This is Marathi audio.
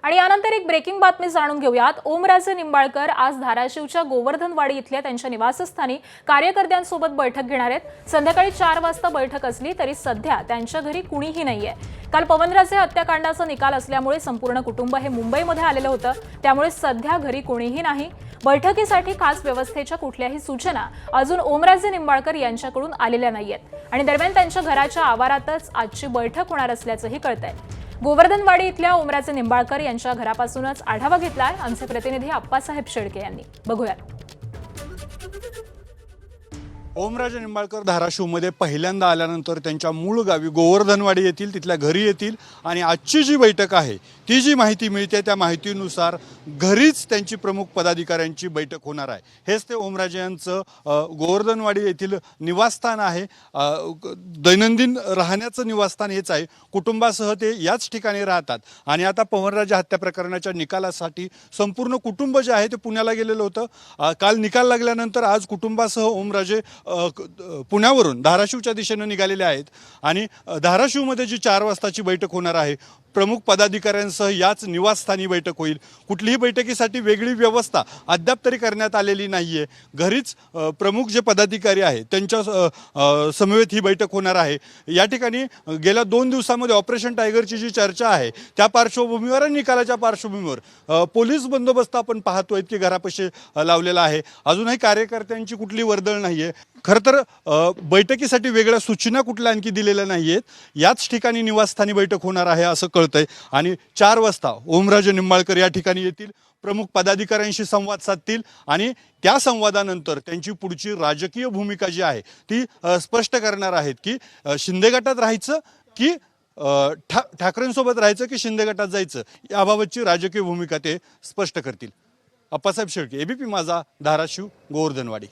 आणि यानंतर एक ब्रेकिंग बातमी जाणून घेऊयात। ओमराजे निंबाळकर आज धाराशिवच्या गोवर्धनवाडी इथल्या त्यांच्या निवासस्थानी कार्यकर्त्यांसोबत बैठक घेणार आहेत। संध्याकाळी 4 वाजता बैठक असली तरी सध्या त्यांच्या घरी कुणीही नाहीये। काल पवनराजे हत्याकांडाचा निकाल असल्यामुळे संपूर्ण कुटुंब हे मुंबईमध्ये आलेलं होतं, त्यामुळे सध्या घरी कुणीही नाही। बैठकीसाठी खास व्यवस्थेच्या कुठल्याही सूचना अजून ओमराजे निंबाळकर यांच्याकडून आलेल्या नाहीयेत आणि दरम्यान त्यांच्या घराच्या आवारातच आजची बैठक होणार असल्याचंही कळतंय। गोवर्धनवाडी इथल्या ओमराजे निंबाळकर यांच्या घरापासूनच आढावा घेतलाय आमचे प्रतिनिधी अप्पासाहेब शेळके यांनी। बघूयात। ओमराजे निंबाळकर धाराशिवमध्ये पहिल्यांदा आल्यानंतर त्यांच्या मूळ गावी गोवर्धनवाडी येथील तिथल्या घरी येतील आणि आजची जी बैठक आहे ती जी माहिती मिळते त्या माहितीनुसार घरीच त्यांची प्रमुख पदाधिकाऱ्यांची बैठक होणार आहे। हेच ते ओमराजे यांचं गोवर्धनवाडी येथील निवासस्थान आहे। दैनंदिन राहण्याचं निवासस्थान हेच आहे। कुटुंबासह ते याच ठिकाणी राहतात आणि आता पवनराजे हत्या प्रकरणाच्या निकालासाठी संपूर्ण कुटुंब जे आहे ते पुण्याला गेलेलं होतं। काल निकाल लागल्यानंतर आज कुटुंबासह ओमराजे पुण्यावरून धाराशिवच्या दिशेने निघालेले आहेत आणि धाराशिवमध्ये जी 4 वाजताची बैठक होणार आहे प्रमुख पदाधिकाऱ्यांसह याच निवासस्थानी बैठक होईल। कुठलीही बैठकीसाठी वेगळी व्यवस्था अद्याप तरी करण्यात आलेली नाहीये। घरीच प्रमुख जे पदाधिकारी आहेत त्यांच्या समवेत ही बैठक होणार आहे। या ठिकाणी गेल्या 2 दिवसांमध्ये ऑपरेशन टायगरची जी चर्चा आहे त्या पार्श्वभूमीवर आणि निकालाच्या पार्श्वभूमीवर पोलीस बंदोबस्त आपण पाहतोय की घरापाशी लावलेला आहे। अजूनही कार्यकर्त्यांची कुठली वर्दळ नाहीये। खरं तर बैठकीसाठी वेगळ्या सूचना कुठल्या आणखी दिलेल्या नाहीयेत। याच ठिकाणी निवासस्थानी बैठक होणार आहे असं कळतंय आणि 4 वाजता ओमराजे निंबाळकर या ठिकाणी येतील, प्रमुख पदाधिकाऱ्यांशी संवाद साधतील आणि त्या संवादानंतर त्यांची पुढची राजकीय भूमिका जी आहे ती स्पष्ट करणार आहेत की शिंदे गटात राहायचं की ठाकरेंसोबत राहायचं की शिंदे गटात जायचं याबाबतची राजकीय भूमिका ते स्पष्ट करतील। अप्पासाहेब शेळके, एबीपी माझा, धाराशिव, गोवर्धनवाडी।